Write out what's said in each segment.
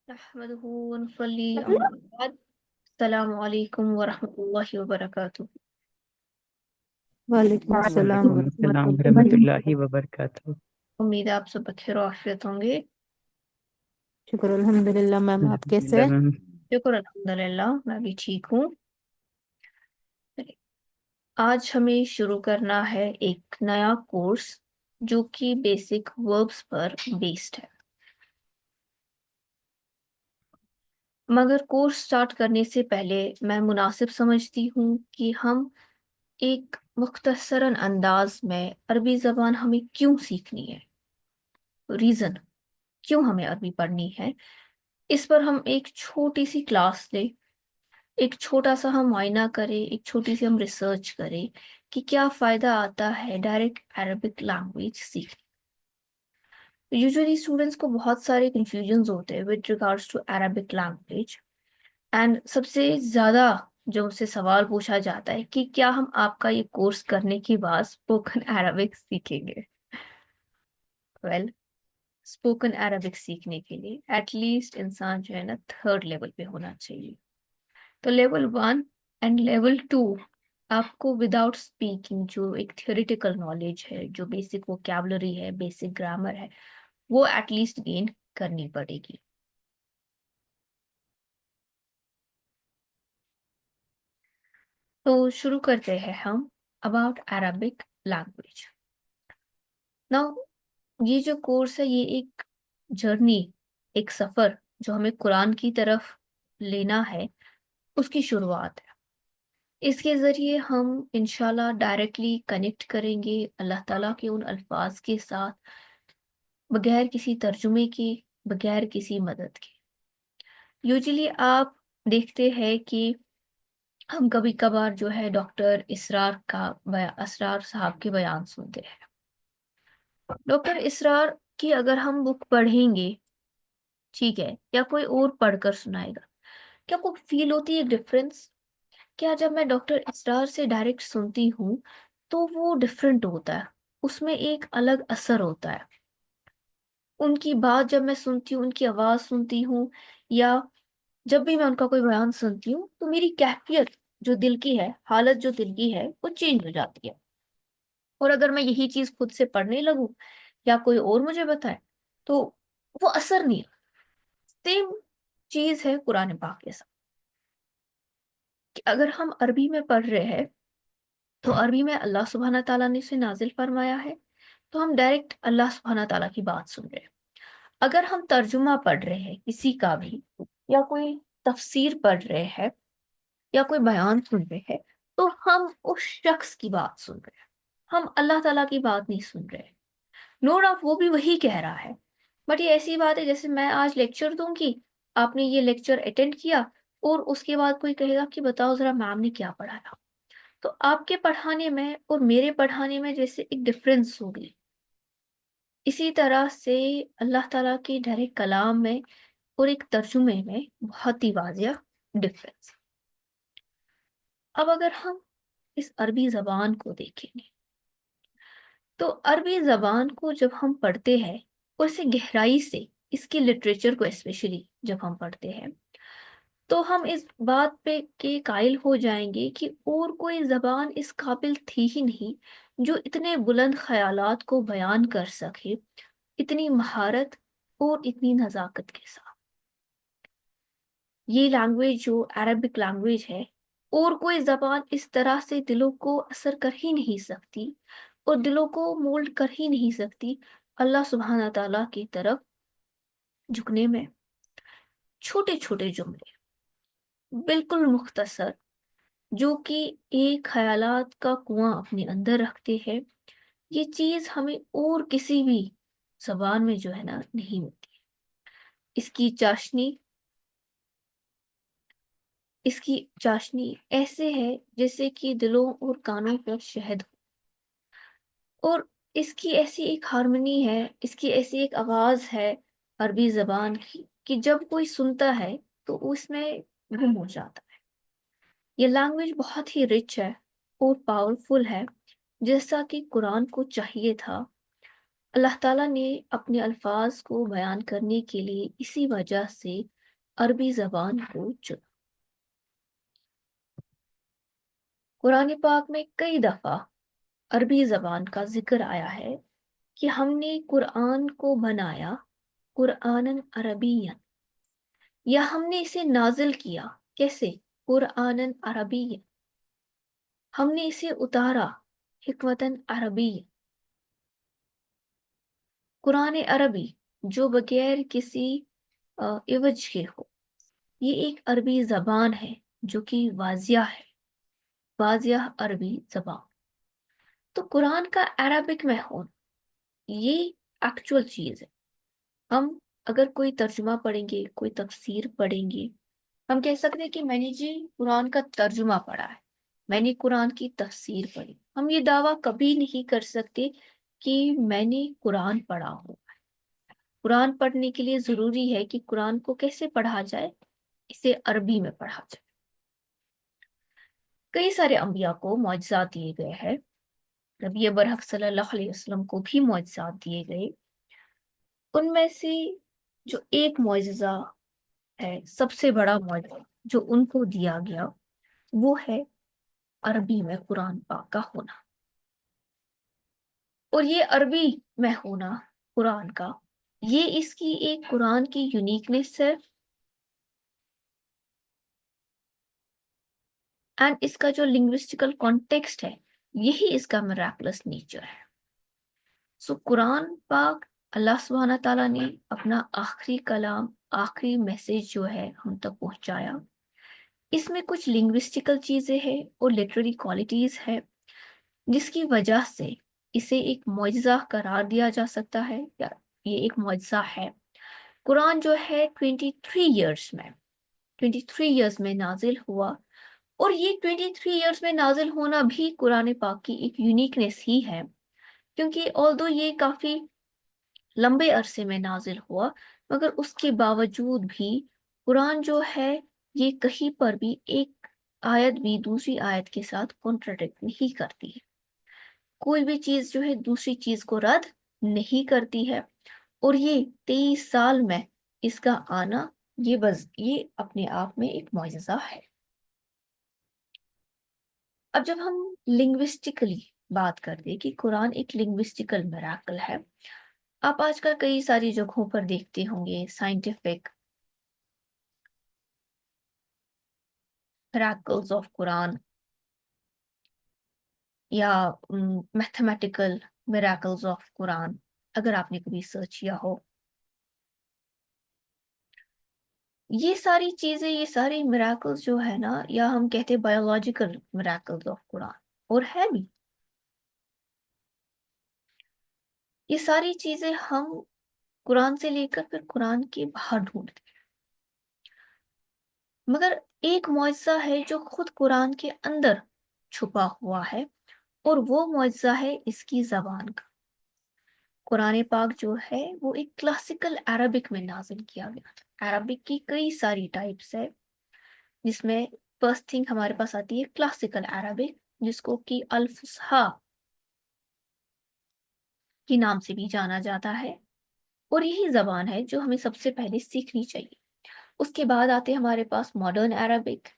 नहमदुहु व नुसल्ली अम्मा बाद। अस्सलामु अलैकुम व रहमतुल्लाहि व बरकातुहू। वालेकुम अस्सलाम वालेकुम अस्सलाम वरहमतुल्लाहि। रहमतुल्लाहि व बरकातुहू। उम्मीद है आप सब बखैर और आफियत होंगे। शुक्र अल्हम्दुलिल्लाह। मैम आप कैसे अल्हम्दुलिल्लाह हैं? मैम। शुक्र अल्हम्दुलिल्लाह, मैं भी ठीक हूँ। आज हमें शुरू करना है एक नया कोर्स जो कि बेसिक वर्ब्स पर बेस्ड है। मगर कोर्स स्टार्ट करने से पहले मैं मुनासिब समझती हूँ कि हम एक मुख्तसरन अंदाज में अरबी ज़बान हमें क्यों सीखनी है, रीज़न क्यों हमें अरबी पढ़नी है, इस पर हम एक छोटी सी क्लास लें, एक छोटा सा हम मुआयना करें, एक छोटी सी हम रिसर्च करें कि क्या फ़ायदा आता है डायरेक्ट अरबिक लैंग्वेज सीखने। यूजुअली स्टूडेंट्स को बहुत सारे कंफ्यूजन्स होते हैं with regards to Arabic language, and सबसे ज़्यादा जो मुझसे सवाल पूछा जाता है कि क्या हम आपका ये कोर्स करने के बाद स्पोकन अरबिक सीखेंगे। वेल, स्पोकन अरबिक सीखने के लिए एटलीस्ट इंसान जो है ना थर्ड लेवल पे होना चाहिए। तो लेवल 1 एंड लेवल 2 आपको विदाउट स्पीकिंग जो एक थियोरिटिकल नॉलेज है, जो बेसिक वोकैबुलरी है, बेसिक ग्रामर है, वो एटलीस्ट गेन करनी पड़ेगी। तो शुरू करते हैं हम अबाउट अरबिक लैंग्वेज। नाउ ये जो कोर्स है ये एक जर्नी, एक सफ़र जो हमें कुरान की तरफ लेना है, उसकी शुरुआत है। इसके ज़रिए हम इंशाल्लाह डायरेक्टली कनेक्ट करेंगे अल्लाह ताला के उन अल्फाज के साथ, बगैर किसी तर्जुमे के, बगैर किसी मदद के। यूजुअली आप देखते हैं कि हम कभी कभार जो है डॉक्टर इसरार साहब के बयान सुनते हैं। डॉक्टर इसरार की अगर हम बुक पढ़ेंगे, ठीक है, या कोई और पढ़कर सुनाएगा, क्या आपको फील होती है डिफरेंस? क्या जब मैं डॉक्टर इसरार से डायरेक्ट सुनती हूँ तो वो डिफरेंट होता है, उसमें एक अलग असर होता है। उनकी बात जब मैं सुनती हूँ, उनकी आवाज़ सुनती हूँ, या जब भी मैं उनका कोई बयान सुनती हूँ तो मेरी कैफियत जो दिल की है, हालत जो दिल की है, वो चेंज हो जाती है। और अगर मैं यही चीज़ खुद से पढ़ने लगूँ या कोई और मुझे बताए तो वो असर नहीं है। सेम चीज़ है कुरान पाक के साथ कि अगर हम अरबी में पढ़ रहे हैं तो अरबी में अल्लाह सुब्हाना ताला ने इसे नाजिल फरमाया है, तो हम डायरेक्ट अल्लाह सुब्हाना ताला की बात सुन रहे हैं। अगर हम तर्जुमा पढ़ रहे हैं किसी का भी, या कोई तफसीर पढ़ रहे हैं, या कोई बयान सुन रहे हैं, तो हम उस शख्स की बात सुन रहे हैं, हम अल्लाह ताला की बात नहीं सुन रहे। नो डाउट वो भी वही कह रहा है, बट ये ऐसी बात है जैसे मैं आज लेक्चर दूंगी, आपने ये लेक्चर अटेंड किया, और उसके बाद कोई कहेगा कि बताओ जरा मैम ने क्या पढ़ाया। तो आपके पढ़ाने में और मेरे पढ़ाने में जैसे एक डिफरेंस होगी, इसी तरह से अल्लाह ताला के डायरेक्ट कलाम में और एक तर्जुमे में बहुत ही वाजिया डिफरेंस। अब अगर हम इस अरबी ज़बान को देखेंगे तो अरबी ज़बान को जब हम पढ़ते हैं और इसे गहराई से, इसके लिटरेचर को स्पेशली जब हम पढ़ते हैं, तो हम इस बात पे के कायल हो जाएंगे कि और कोई ज़बान इस काबिल थी ही नहीं जो इतने बुलंद ख्यालात को बयान कर सके, इतनी महारत और इतनी नज़ाकत के साथ। ये लैंग्वेज जो अरबिक लैंग्वेज है, और कोई ज़बान इस तरह से दिलों को असर कर ही नहीं सकती और दिलों को मोल्ड कर ही नहीं सकती अल्लाह सुब्हाना ताला की तरफ झुकने में। छोटे छोटे जुमले, बिल्कुल मुख्तसर, जो कि एक ख्यालात का कुआं अपने अंदर रखते हैं, ये चीज़ हमें और किसी भी ज़बान में जो है ना नहीं मिलती। इसकी चाशनी, इसकी चाशनी ऐसे है जैसे कि दिलों और कानों पर शहद हो, और इसकी ऐसी एक हारमोनी है, इसकी ऐसी एक आवाज़ है अरबी ज़बान की कि जब कोई सुनता है तो उसमें गुम हो जाता है। ये लैंग्वेज बहुत ही रिच है और पावरफुल है, जैसा कि कुरान को चाहिए था। अल्लाह ताला ने अपने अल्फाज को बयान करने के लिए इसी वजह से عربی زبان کو چنا۔ قرآن پاک میں کئی دفعہ عربی زبان کا ذکر آیا ہے کہ ہم نے قرآن کو بنایا قرآنً عربیًا، یا ہم نے اسے نازل کیا کیسے؟ قرآنً عربیًا، ہم نے اسے اتارا حکمتاً عربی، قرآن عربی جو بغیر کسی عوج کے ہو، یہ ایک عربی زبان ہے جو کہ واضح ہے، واضح عربی زبان۔ تو قرآن کا عربک میں ہونا یہ ایکچوئل چیز ہے۔ ہم اگر کوئی ترجمہ پڑھیں گے، کوئی تفسیر پڑھیں گے، ہم کہہ سکتے ہیں کہ میں نے جی قرآن کا ترجمہ پڑھا ہے، میں نے قرآن کی تفسیر پڑھی۔ ہم یہ دعویٰ کبھی نہیں کر سکتے کہ میں نے قرآن پڑھا ہو۔ قرآن پڑھنے کے لیے ضروری ہے کہ قرآن کو کیسے پڑھا جائے؟ اسے عربی میں پڑھا جائے۔ کئی سارے انبیاء کو معجزات دیے گئے ہیں، نبی برحق صلی اللہ علیہ وسلم کو بھی معجزات دیے گئے۔ ان میں سے جو ایک معجزہ ہے، سب سے بڑا معجزہ جو ان کو دیا گیا، وہ ہے عربی میں قرآن پاک کا ہونا۔ اور یہ عربی میں ہونا قرآن کا، یہ اس کی ایک قرآن کی یونیکنیس ہے، اینڈ اس کا جو لنگوسٹیکل کانٹیکسٹ ہے، یہی اس کا میراکلس نیچر ہے۔ سو قرآن پاک اللہ سبحانہ تعالیٰ نے اپنا آخری کلام، آخری میسیج جو ہے ہم تک پہنچایا۔ اس میں کچھ لنگوسٹیکل چیزیں ہیں اور لٹریری کوالٹیز ہے، جس کی وجہ سے اسے ایک معجزہ قرار دیا جا سکتا ہے، یا یہ ایک معجزہ ہے۔ قرآن جو ہے 23 ایئرس میں نازل ہوا، اور یہ 23 ایئرس میں نازل ہونا بھی قرآن پاک کی ایک یونیکنیس ہی ہے، کیونکہ آلدو یہ کافی لمبے عرصے میں نازل ہوا، مگر اس کے باوجود بھی قرآن جو ہے یہ کہیں پر بھی ایک آیت بھی دوسری آیت کے ساتھ کانٹراڈکٹ نہیں کرتی ہے، کوئی بھی چیز جو ہے دوسری چیز کو رد نہیں کرتی ہے۔ اور یہ 23 سال میں اس کا آنا، یہ اپنے آپ میں ایک معجزہ ہے۔ اب جب ہم لنگوسٹکلی بات کرتے کہ قرآن ایک لنگوسٹیکل میراکل ہے، آپ آج کل کئی ساری جگہوں پر دیکھتے ہوں گے سائنٹیفک میراکلز آف قرآن یا میتھمیٹیکل میراکلز آف قرآن، اگر آپ نے کبھی سرچ کیا ہو، یہ ساری چیزیں، یہ سارے میراکلز جو ہے نا، یا ہم کہتے ہیں بایولوجیکل میراکلز آف قرآن، اور ہے بھی، یہ ساری چیزیں ہم قرآن سے لے کر پھر قرآن کے باہر ڈھونڈتے ہیں، مگر ایک معجزہ ہے جو خود قرآن کے اندر چھپا ہوا ہے، اور وہ معجزہ ہے اس کی زبان کا۔ قرآن پاک جو ہے وہ ایک کلاسیکل عربک میں نازل کیا گیا تھا۔ عربک کی کئی ساری ٹائپس ہے، جس میں فرسٹ تھنگ ہمارے پاس آتی ہے کلاسیکل عربک، جس کو کہ الفصحا کے نام سے بھی جانا جاتا ہے، اور یہی زبان ہے جو ہمیں سب سے پہلے سیکھنی چاہیے۔ اس کے بعد آتے ہیں ہمارے پاس ماڈرن عربک،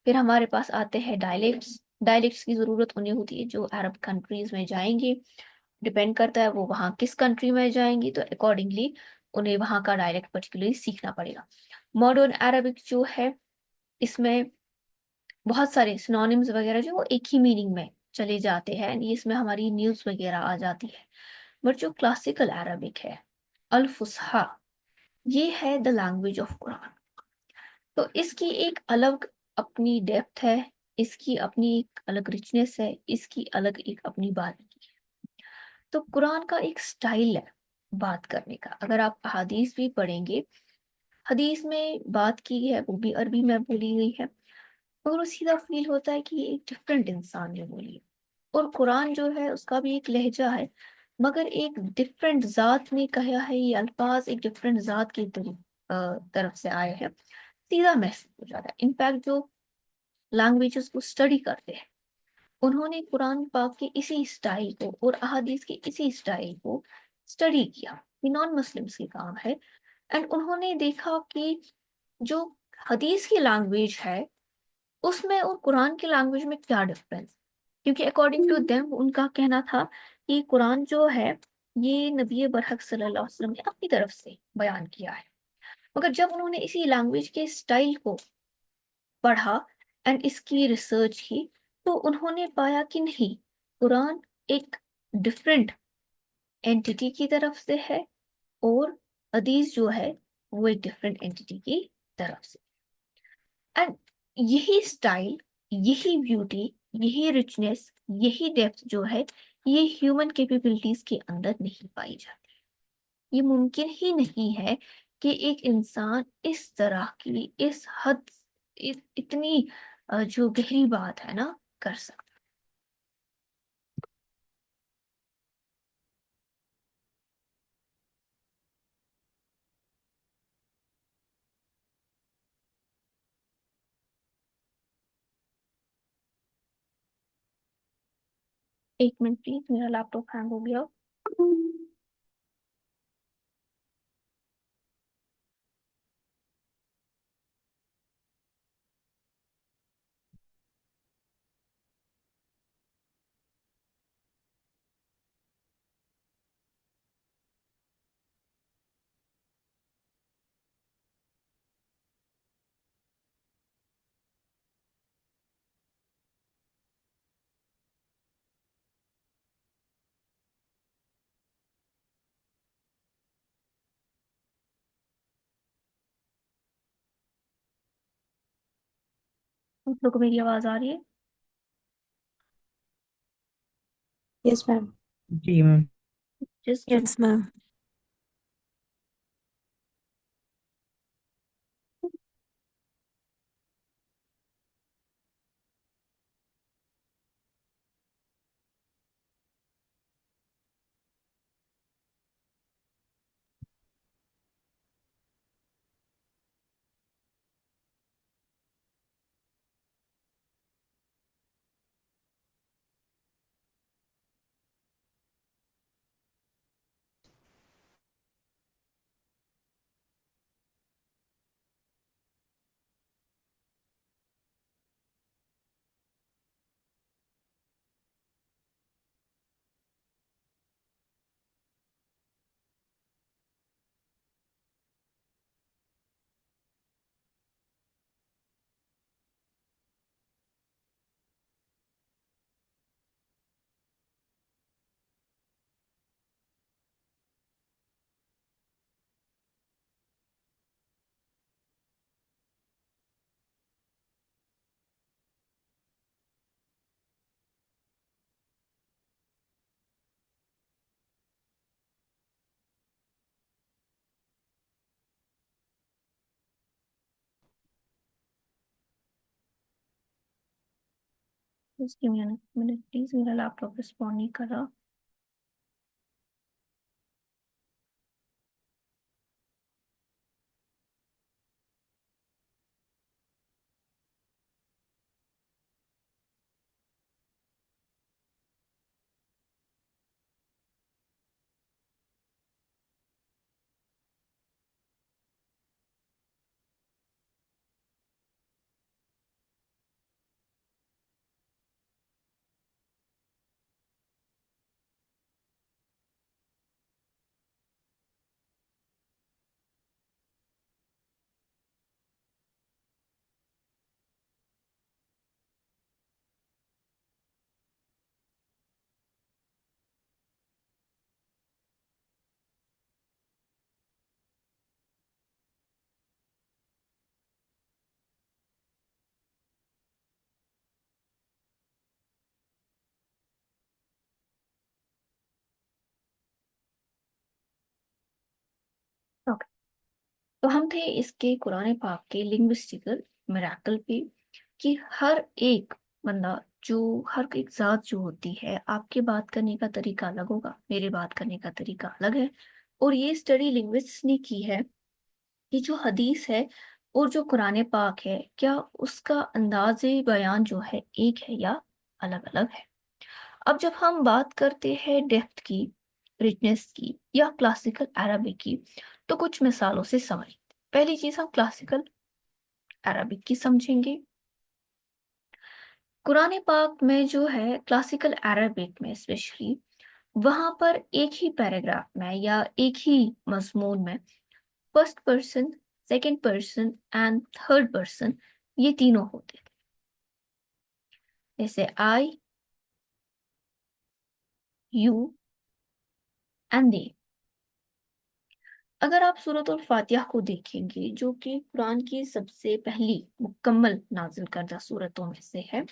پھر ہمارے پاس آتے ہیں ڈائلیکٹس۔ ڈائلیکٹس کی ضرورت انہیں ہوتی ہے جو عرب کنٹریز میں جائیں گے، ڈپینڈ کرتا ہے وہ وہاں کس کنٹری میں جائیں گی، تو اکارڈنگلی انہیں وہاں کا ڈائلیکٹ پرٹیکولرلی سیکھنا پڑے گا۔ ماڈرن عربک جو ہے، اس میں بہت سارے سنونیمز وغیرہ جو وہ ایک ہی میننگ میں چلے جاتے ہیں، اس میں ہماری نیوز وغیرہ آ جاتی ہے۔ بٹ جو کلاسیکل عربک ہے، الفصحا، یہ ہے دا لینگویج آف قرآن۔ تو اس کی ایک الگ اپنی ڈیپتھ ہے، اس کی اپنی ایک الگ رچنس ہے، اس کی الگ ایک اپنی باریکی ہے۔ تو قرآن کا ایک سٹائل ہے بات کرنے کا۔ اگر آپ حدیث بھی پڑھیں گے، حدیث میں بات کی ہے وہ بھی عربی میں بولی گئی ہے، مگر وہ سیدھا فیل ہوتا ہے کہ یہ ایک ڈفرینٹ انسان نے بولی ہے۔ اور قرآن جو ہے اس کا بھی ایک لہجہ ہے، مگر ایک ڈفرینٹ ذات نے کہا ہے، یہ الفاظ ایک ڈفرینٹ ذات کی طرف سے آئے ہیں، سیدھا محسوس ہو جاتا ہے۔ انفیکٹ جو لینگویجز کو اسٹڈی کرتے ہیں، انہوں نے قرآن پاک کے اسی اسٹائل کو اور احادیث کے اسی اسٹائل کو اسٹڈی کیا، یہ نان مسلمس کی کام ہے، اینڈ انہوں نے دیکھا کہ جو حدیث کی لینگویج ہے اس میں اور قرآن کی لینگویج میں کیا ڈفرینس؟ کیونکہ اکارڈنگ ٹو دیم ان کا کہنا تھا کہ قرآن جو ہے یہ نبی برحق صلی اللہ علیہ وسلم نے اپنی طرف سے بیان کیا ہے، مگر جب انہوں نے اسی لینگویج کے اسٹائل کو پڑھا اینڈ اس کی ریسرچ کی تو انہوں نے پایا کہ نہیں، قرآن ایک ڈفرینٹ اینٹی کی طرف سے ہے اور حدیث جو ہے وہ ایک ڈفرینٹ اینٹی کی طرف سے. اینڈ یہی اسٹائل، یہی بیوٹی، یہی رچنس، یہی ڈیپتھ جو ہے یہ ہیومن کیپیبلٹیز کے اندر نہیں پائی جاتی. یہ ممکن ہی نہیں ہے کہ ایک انسان اس طرح کی اس حد اتنی جو گہری بات ہے نا کر سکتا. ایک منٹ پلیز، میرا لیپ ٹاپ ہینگ ہو گیا. آپ لوگوں کو میری آواز آ رہی ہے؟ Yes ma'am. جی ma'am. Just yes ma'am. Just give me minute please, میرا لیپ ٹاپ رسپونڈ نہیں کر رہا. اوکے، تو ہم تھے اس کے قرآن پاک کے لنگوسٹیکل میراکل پہ کہ ہر ایک بندہ جو ہر ایک ذات جو ہوتی ہے، آپ کے بات کرنے کا طریقہ الگ ہوگا، میرے بات کرنے کا طریقہ الگ ہے. اور یہ اسٹڈی لنگوسٹ نے کی ہے کہ جو حدیث ہے اور جو قرآن پاک ہے کیا اس کا انداز بیان جو ہے ایک ہے یا الگ الگ ہے. اب جب ہم بات کرتے ہیں ڈیپتھ کی، رچنس کی یا کلاسیکل عربک کی تو کچھ مثالوں سے سمجھ. پہلی چیز ہم کلاسیکل अरबिक की समझेंगे। कुरान पाक में जो है क्लासिकल अरबिक में स्पेशली वहां पर एक ही पैराग्राफ में या एक ही मजमून में first person, second person and third person ये तीनों होते थे, जैसे आई, यू एंड दे। अगर आप सूरतुल फातिहा को देखेंगे जो कि कुरान की सबसे पहली मुकम्मल नाजिल करदा सूरतों में से है,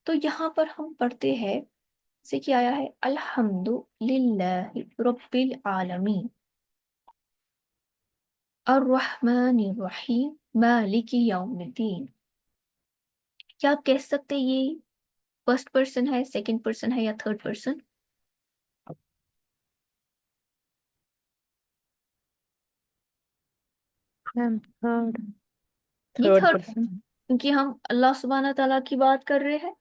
तो यहाँ पर हम पढ़ते हैं जैसे कि आया है अल्हम्दुलिल्लाहि रब्बिल आलमीन अर्रहमानिर रहीम मालिकी यौमिद्दीन। क्या आप कह सकते हैं ये फर्स्ट पर्सन है, सेकंड पर्सन है या थर्ड पर्सन? Ma'am third. ये थर्ड थर्ड है पर्सन। क्योंकि हम अल्लाह सुब्हाना ताला की बात कर रहे हैं,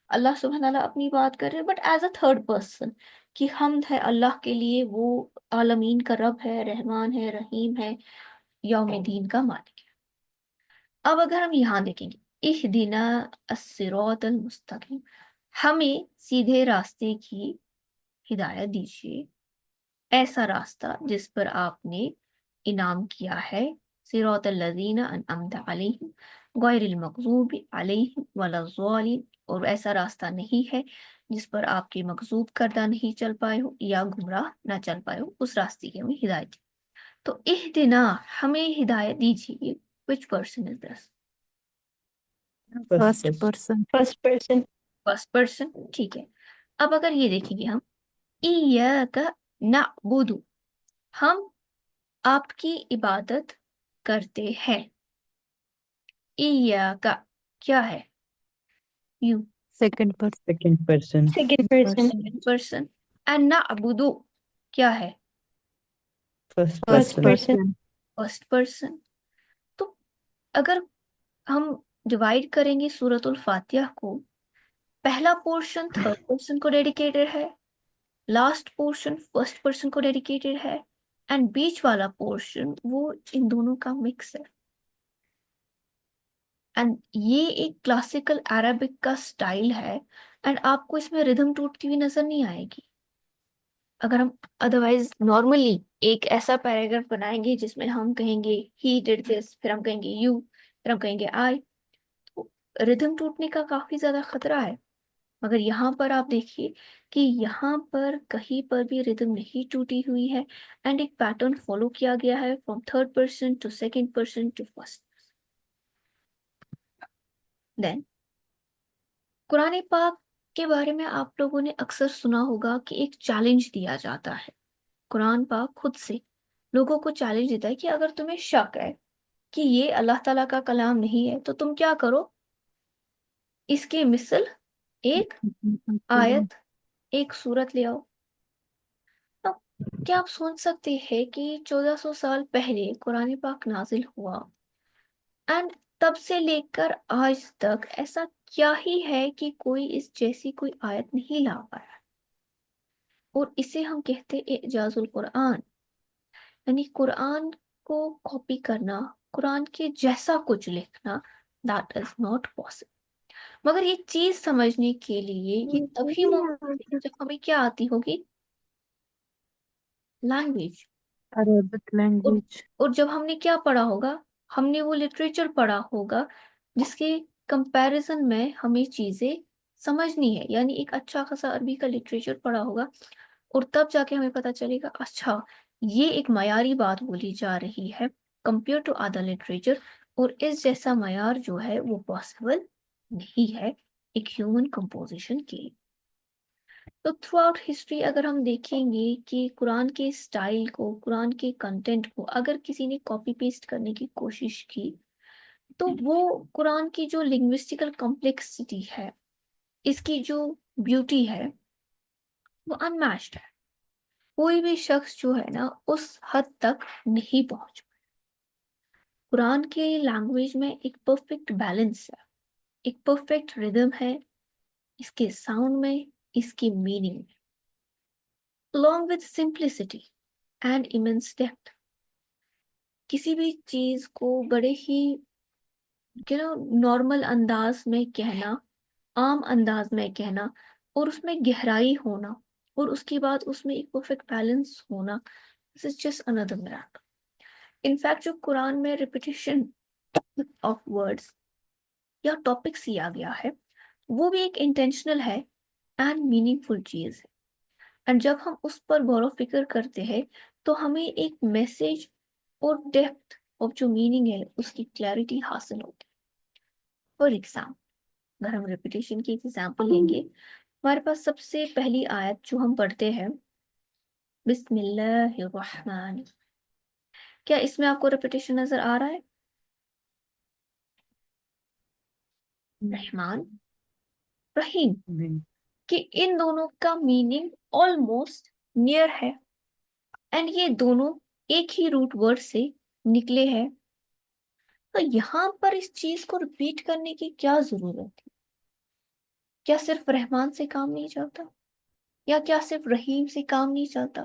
अल्लाह सुब्हाना ताला अपनी बात कर रहे हैं but as a third person, कि हमद है अल्लाह के लिए, वो आलमीन का रब है, रहमान है, रहीम है, यौमिद्दीन का मालिक है। अब अगर हम यहाँ देखेंगे इहदिना अस्सिरातल मुस्तकीम, हमें सीधे रास्ते की हिदायत दीजिए, ऐसा रास्ता जिस पर आपने इनाम किया है, सिरातल लज़ीना अनअमता अलैहिम गैरिल मग़ज़ूबि अलैहिम वलज़्ज़ालिन, और ऐसा रास्ता नहीं है जिस पर आपके मगजूब करदा नहीं चल पाए हो या गुमराह ना चल पाए हो, उस रास्ते की हमें हिदायत दी। तो इहदिना, हमें हिदायत दीजिए, which person is this? First person. First person. First person, ठीक है। अब अगर ये देखेंगे हम इय्याका नअबुदु, हम आपकी इबादत करते हैं। इय्याका क्या है? You. Second person. Second person. Second person. Person. Person. And नअबुदु क्या है? First first person. Person. First person. तो अगर हम डिवाइड करेंगे सूरतुल फातिहा को, पहला पोर्शन थर्ड पर्सन को डेडिकेटेड है, लास्ट पोर्शन फर्स्ट पर्सन को डेडिकेटेड है, एंड बीच वाला पोर्शन वो इन दोनों का मिक्स है। एंड ये एक क्लासिकल अरबिक का स्टाइल है, एंड आपको इसमें रिदम टूटती हुई नजर नहीं आएगी। अगर हम अदरवाइज नॉर्मली एक ऐसा पैराग्राफ बनाएंगे जिसमें हम कहेंगे ही डिड दिस, फिर हम कहेंगे यू, फिर हम कहेंगे आई, तो रिदम टूटने का काफी ज्यादा खतरा है। मगर यहाँ पर आप देखिए कि यहाँ पर कहीं पर भी रिदम नहीं टूटी हुई है, एंड एक पैटर्न फॉलो किया गया है from third person to second person to first. Then Quran पाक के बारे में आप लोगों ने अक्सर सुना होगा कि एक चैलेंज दिया जाता है। कुरान पाक खुद से लोगों को चैलेंज देता है कि अगर तुम्हें शक है कि ये अल्लाह ताला का कलाम नहीं है तो तुम क्या करो, इसके मिसल एक आयत, एक सूरत ले आओ। तो क्या आप सोच सकते हैं कि 1400 साल पहले कुरान पाक नाजिल हुआ, एंड तब से लेकर आज तक ऐसा क्या ही है कि कोई इस जैसी कोई आयत नहीं ला पाया, और इसे हम कहते हैं इजाजुल कुरान, यानी कुरान को कॉपी करना, कुरान के जैसा कुछ लिखना, दैट इज नॉट पॉसिबल। मगर ये चीज समझने के लिए ये तभी मुमकिन है जब हमें क्या आती होगी, लैंग्वेज। अरबिक और लैंग्वेज। और जब हमने क्या पढ़ा होगा, हमने वो लिटरेचर पढ़ा होगा जिसके कंपैरिजन में हमें चीजें समझनी है, यानी एक अच्छा खासा अरबी का लिटरेचर पढ़ा होगा, और तब जाके हमें पता चलेगा अच्छा ये एक मयारी बात बोली जा रही है कंपेयर टू अदर लिटरेचर, और इस जैसा मयार जो है वो पॉसिबल नहीं है एक ह्यूमन कंपोजिशन के लिए। तो थ्रू आउट हिस्ट्री अगर हम देखेंगे कि कुरान के स्टाइल को, कुरान के कंटेंट को अगर किसी ने कॉपी पेस्ट करने की कोशिश की, तो वो कुरान की जो लिंग्विस्टिकल कॉम्प्लेक्सिटी है, इसकी जो ब्यूटी है, वो अनमैच्ड है। कोई भी शख्स जो है ना उस हद तक नहीं पहुंच पाया। कुरान के लैंग्वेज में एक परफेक्ट बैलेंस है, एक परफेक्ट रिदम है, इसके साउंड में, इसकी मीनिंग में, along with simplicity and immense depth। किसी भी चीज को बड़े ही نارمل انداز میں کہنا، عام انداز میں کہنا، اور اس میں گہرائی ہونا، اور اس کے بعد اس میں ایک پرفیکٹ بیلنس ہونا. This is just another miracle. In fact جو قرآن میں ریپیٹیشن آف ورڈس یا ٹاپکس لیا گیا ہے وہ بھی ایک انٹینشنل ہے اینڈ میننگ فل چیز ہے. اینڈ جب ہم اس پر غور و فکر کرتے ہیں تو ہمیں ایک میسج اور ڈیپتھ آف جو میننگ ہے اس کی کلیئرٹی حاصل ہوتی ہے. فار ایگزامپل اگر ہم ریپیٹیشن کی ایگزامپل لیں گے، ہمارے پاس سب سے پہلی آیت جو ہم پڑھتے ہیں بسم اللہ الرحمن، کیا اس میں آپ کو ریپیٹیشن نظر آ رہا ہے؟ رحمان، رحیم، کہ ان دونوں کا میننگ آلموسٹ نیئر ہے اینڈ یہ دونوں ایک ہی روٹ ورڈ سے نکلے ہیں. تو یہاں پر اس چیز کو ریپیٹ کرنے کی کیا ضرورت ہے؟ کیا صرف رحمان سے کام نہیں چلتا؟ یا کیا صرف رحیم سے کام نہیں چلتا؟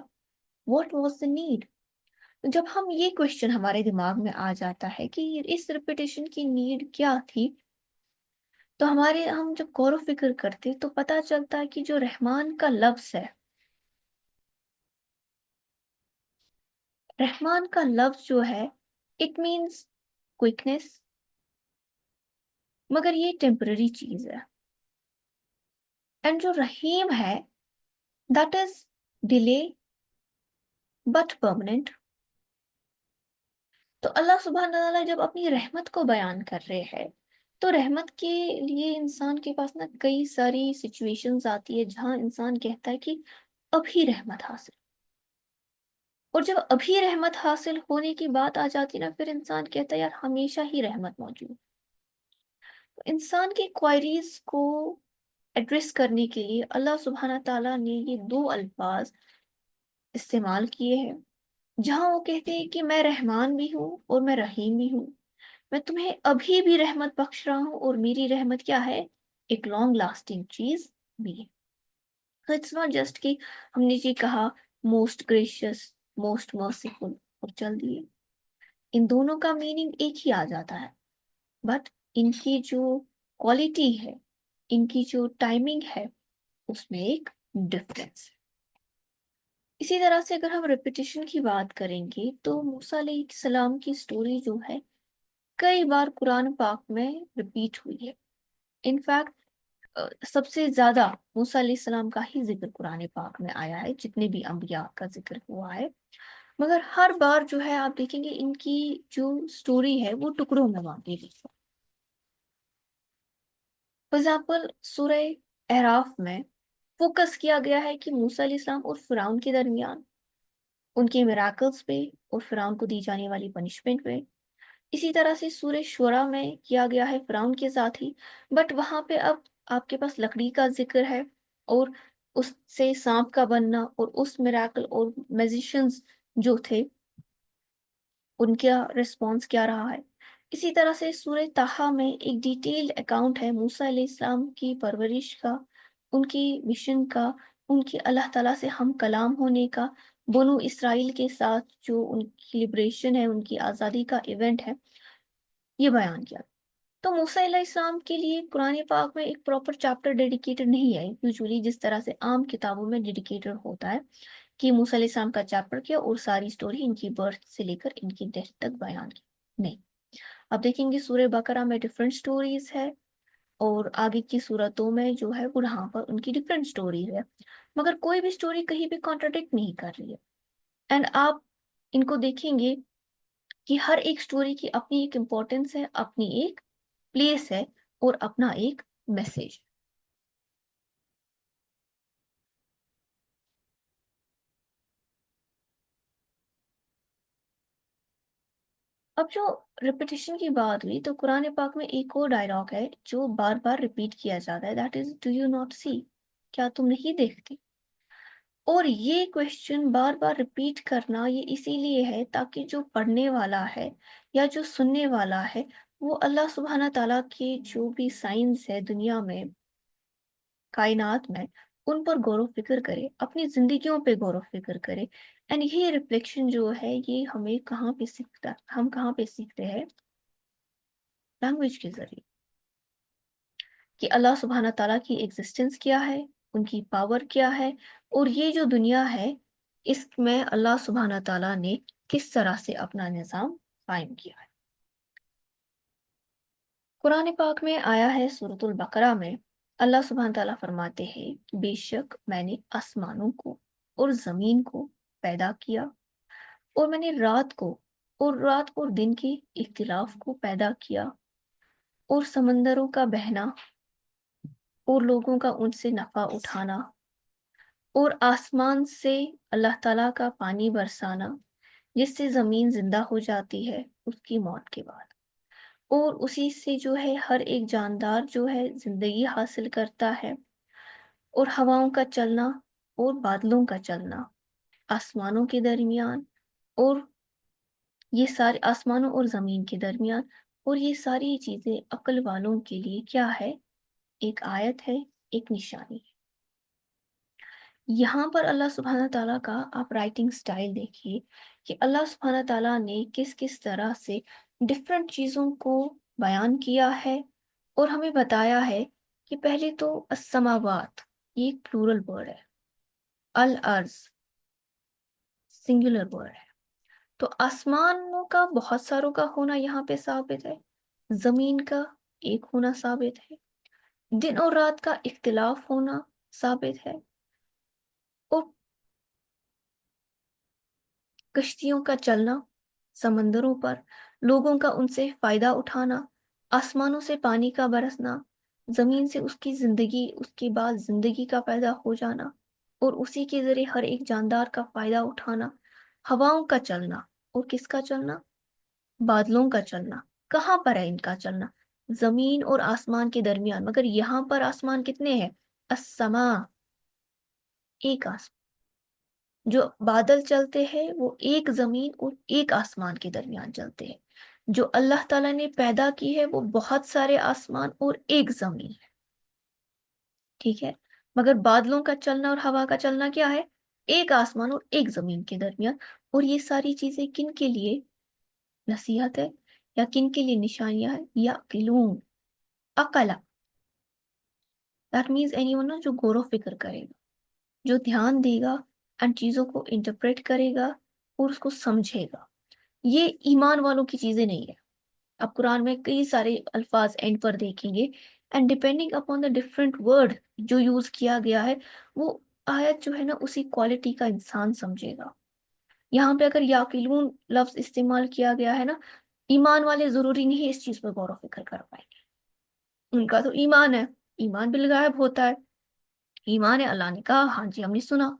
What was the need? جب ہم یہ کوشچن ہمارے دماغ میں آ جاتا ہے کہ اس ریپیٹیشن کی نیڈ کیا تھی، تو ہم جب غور و فکر کرتے تو پتا چلتا ہے کہ جو رحمان کا لفظ ہے، رحمان کا لفظ جو ہے اٹ مینس کوئکنس، مگر یہ ٹیمپرری چیز ہے. اینڈ جو رحیم ہے that is delay but permanent. تو اللہ سبحانہ تعالیٰ جب اپنی رحمت کو بیان کر رہے ہیں تو رحمت کے لیے انسان کے پاس نا کئی ساری سچویشنز آتی ہے جہاں انسان کہتا ہے کہ ابھی رحمت حاصل، اور جب ابھی رحمت حاصل ہونے کی بات آ جاتی نا پھر انسان کہتا ہے یار ہمیشہ ہی رحمت موجود. انسان کی کوائریز کو ایڈریس کرنے کے لیے اللہ سبحانہ تعالیٰ نے یہ دو الفاظ استعمال کیے ہیں جہاں وہ کہتے ہیں کہ میں رحمان بھی ہوں اور میں رحیم بھی ہوں، میں تمہیں ابھی بھی رحمت بخش رہا ہوں اور میری رحمت کیا ہے؟ ایک لانگ لاسٹنگ چیز بھی ہے. تو اٹس ناٹ جسٹ کہ ہم نے جی کہا موسٹ گریشیس، موسٹ مرسیفل اور چل دیے. ان دونوں کا میننگ ایک ہی آ جاتا ہے، بٹ ان کی جو کوالٹی ہے، ان کی جو ٹائمنگ ہے، اس میں ایک ڈفرینس ہے. اسی طرح سے اگر ہم ریپیٹیشن کی بات کریں گے تو موسیٰ علیہ السلام کی سٹوری جو ہے کئی بار قرآن پاک میں ریپیٹ ہوئی ہے. ان فیکٹ سب سے زیادہ موسیٰ علیہ السلام کا ہی ذکر قرآن پاک میں آیا ہے جتنے بھی انبیاء کا ذکر ہوا ہے، مگر ہر بار جو ہے آپ دیکھیں گے ان کی جو سٹوری ہے وہ ٹکڑوں میں بانٹی گئی ہے. فار ایگزامپل سورہ اعراف میں فوکس کیا گیا ہے کہ موسیٰ علیہ السلام اور فرعون کے درمیان، ان کے میراکلز پہ اور فرعون کو دی جانے والی پنشمنٹ پہ. اسی طرح سے سورہ شورا میں کیا گیا ہے فرعون کے ساتھ ہی، بٹ وہاں پہ اب آپ کے پاس لکڑی کا ذکر ہے اور اس سے سانپ کا بننا اور اس میراکل اور میزیشنز جو تھے ان کا رسپانس کیا رہا ہے. اسی طرح سے سورہ طٰہٰ میں ایک ڈیٹیلڈ اکاؤنٹ ہے موسیٰ علیہ السلام کی پرورش کا، ان کی مشن کا، ان کی اللہ تعالیٰ سے ہم کلام ہونے کا، بنو اسرائیل کے ساتھ جو ان کی لبریشن ہے، ان کی آزادی کا ایونٹ ہے، یہ بیان کیا. تو موسیٰ علیہ السلام کے لیے قرآن پاک میں ایک پراپر چیپٹر ڈیڈیکیٹڈ نہیں ہے یوزولی جس طرح سے عام کتابوں میں ڈیڈیکیٹڈ ہوتا ہے کہ موسیٰ علیہ السلام کا چیپٹر کیا اور ساری سٹوری ان کی برتھ سے لے کر ان کی ڈیتھ تک بیان کی. نہیں، اب دیکھیں گے سورہ بقرہ میں ڈفرینٹ سٹوریز ہے اور آگے کی صورتوں میں جو ہے وہاں پر ان کی ڈفرینٹ سٹوری ہے، مگر کوئی بھی سٹوری کہیں بھی کانٹراڈکٹ نہیں کر رہی ہے. اینڈ آپ ان کو دیکھیں گے کہ ہر ایک سٹوری کی اپنی ایک امپورٹنس ہے، اپنی ایک پلیس ہے اور اپنا ایک میسج. اب جو ریپیٹیشن کی بات ہوئی تو قرآن پاک میں ایک اور ڈائلاگ ہے جو بار بار ریپیٹ کیا جاتا ہے، that is do you not see, کیا تم نہیں دیکھتی؟ اور یہ کوشچن بار بار ریپیٹ کرنا یہ اسی لیے ہے تاکہ جو پڑھنے والا ہے یا جو سننے والا ہے وہ اللہ سبحانہ تعالیٰ کے جو بھی سائنس ہے دنیا میں، کائنات میں، ان پر غور و فکر کرے، اپنی زندگیوں پہ غور و فکر کرے. اینڈ یہ ریفلیکشن جو ہے یہ ہمیں کہاں پہ سیکھتا، ہم کہاں پہ سیکھتے ہیں؟ लैंग्वेज के जरिए कि अल्लाह सुब्हाना ताला की एग्जिस्टेंस क्या है, उनकी पावर क्या है, और ये जो दुनिया है इसमें अल्लाह सुब्हाना ताला ने किस तरह से अपना निज़ाम कायम किया है। कुरान पाक में आया है सूरतुल बकरा में, अल्लाह सुब्हाना ताला फरमाते हैं, बेशक मैंने आसमानों को और ज़मीन को पैदा किया, और मैंने रात और दिन के इख्तिलाफ को पैदा किया, और समंदरों का बहना और लोगों का उनसे नफा उठाना, और आसमान से अल्लाह ताला का पानी बरसाना जिससे ज़मीन जिंदा हो जाती है उसकी मौत के बाद, और उसी से जो है हर एक जानदार जो है जिंदगी हासिल करता है, और हवाओं का चलना और बादलों का चलना आसमानों के दरमियान, और ये सारे आसमानों और ज़मीन के दरमियान, और ये सारी चीज़ें अक्ल वालों के लिए क्या है, एक आयत है, एक निशानी है। यहाँ पर अल्लाह सुब्हाना ताला का आप राइटिंग स्टाइल देखिए कि अल्लाह सुब्हाना ताला ने किस किस तरह से डिफरेंट चीज़ों को बयान किया है, और हमें बताया है कि पहले तो अस्समावात, ये एक प्लूरल वर्ड है, अल अर्ज सिंगुलर वर्ड है, तो आसमानों का बहुत सारों का होना यहाँ पे साबित है, जमीन का एक होना साबित है, दिन और रात का इख्तिलाफ होना साबित है, और कश्तियों का चलना समंदरों पर, लोगों का उनसे फायदा उठाना, आसमानों से पानी का बरसना, जमीन से उसकी जिंदगी, उसके बाद जिंदगी का पैदा हो जाना, और उसी के जरिए हर एक जानदार का फायदा उठाना, हवाओं का चलना, और किसका चलना, बादलों का चलना। कहाँ पर है इनका चलना, जमीन और आसमान के दरमियान, मगर यहाँ पर आसमान कितने हैं, अस्समा, एक आसमान, जो बादल चलते हैं वो एक जमीन और एक आसमान के दरमियान चलते हैं, जो अल्लाह ताला ने पैदा की है वो बहुत सारे आसमान और एक जमीन है, ठीक है। मगर बादलों का चलना और हवा का चलना क्या है, एक आसमान और एक जमीन के दरमियान, और ये सारी चीजें किन के लिए नसीहत है, या किन के लिए निशानियां है, या किलून अकला, दैट मीन्स एनीवन जो गौर व फिक्र करेगा, जो ध्यान देगा एंड चीजों को इंटरप्रेट करेगा और उसको समझेगा। ये ईमान वालों की चीजें नहीं है। आप कुरान में कई सारे अल्फाज एंड पर देखेंगे, and depending upon the different word जो यूज किया गया है, वो आयत जो है ना उसी क्वालिटी का इंसान समझेगा। यहाँ पे अगर याकिलून लफ्ज इस्तेमाल किया गया है ना, ईमान वाले जरूरी नहीं है इस चीज पर गौर व फिक्र कर पाएंगे, उनका तो ईमान है, ईमान बिल गायब होता है, ईमान है, अल्लाह ने कहा, हाँ जी हमने सुना,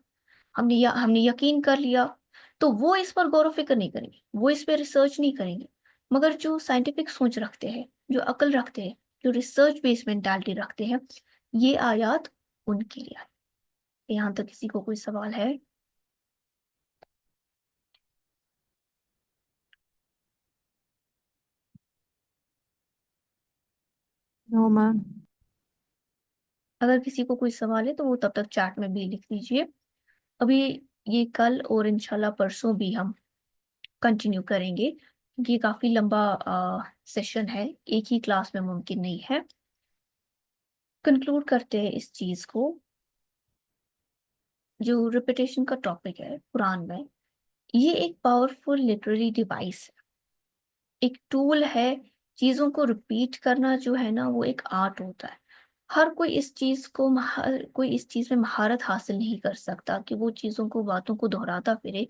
हमने यकीन कर लिया, तो वो इस पर गौर व फिक्र नहीं करेंगे, वो इस पर रिसर्च नहीं करेंगे। मगर जो साइंटिफिक सोच रखते हैं, जो अक्ल रखते हैं, जो रिसर्च बेस्ड मेंटालिटी रखते हैं, ये आयत उनके लिए है। यहाँ तक किसी को कोई सवाल है? No ma'am. अगर किसी को कोई सवाल है तो वो तब तक चैट में भी लिख दीजिए। अभी ये कल और इंशाल्लाह परसों भी हम कंटिन्यू करेंगे, क्योंकि ये काफी लंबा सेशन है, एक ही क्लास में मुमकिन नहीं है। कंक्लूड करते हैं इस चीज को, जो रिपीटेशन का टॉपिक है कुरान में, ये एक पावरफुल लिटरेरी डिवाइस है, एक टूल है। चीजों को रिपीट करना जो है ना वो एक आर्ट होता है। हर कोई इस चीज को हर कोई इस चीज में महारत हासिल नहीं कर सकता कि वो चीजों को, बातों को दोहराता फिरे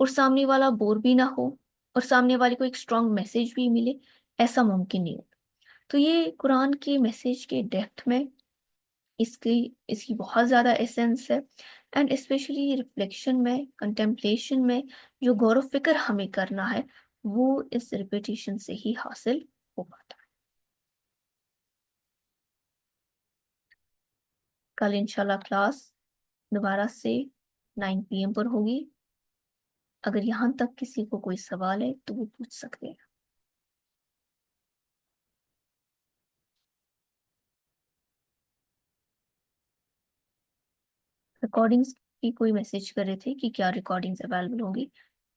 और सामने वाला बोर भी ना हो, और सामने वाले को एक स्ट्रॉन्ग मैसेज भी मिले, ऐसा मुमकिन नहीं होता। तो ये कुरान के मैसेज के डेप्थ में इसकी इसकी बहुत ज़्यादा एसेंस है, एंड स्पेशली रिफ्लेक्शन में, कंटेम्पलेशन में जो गौर व फिक्र हमें करना है वो इस रिपीटिशन से ही हासिल हो पाता है। कल इंशाल्लाह क्लास दोबारा से 9 PM पर होगी। अगर यहाँ तक किसी को कोई सवाल है तो वो पूछ सकते हैं। रिकॉर्डिंग्स की कोई मैसेज कर रहे थे कि क्या रिकॉर्डिंग्स अवेलेबल होंगी।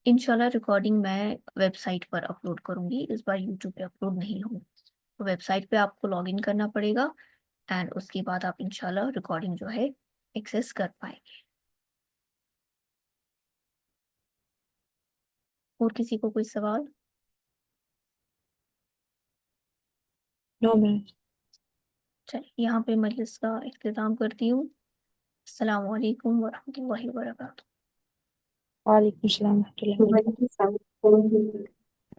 इंशाल्लाह रिकॉर्डिंग मैं वेबसाइट पर अपलोड करूंगी, इस बार यूट्यूब पे अपलोड नहीं होंगी। ویب سائٹ پہ آپ کو لاگ ان کرنا پڑے گا اینڈ اس کے بعد آپ انشاءاللہ ریکارڈنگ جو ہے ایکسیس کر پائیں گے. اور کسی کو کوئی سوال؟ No, ma'am. چلیے یہاں پہ مجلس کا اختتام کرتی ہوں. السلام علیکم ورحمۃ اللہ وبرکاتہ. وعلیکم السلام ورحمۃ اللہ وبرکاتہ. وعلیکم السلام.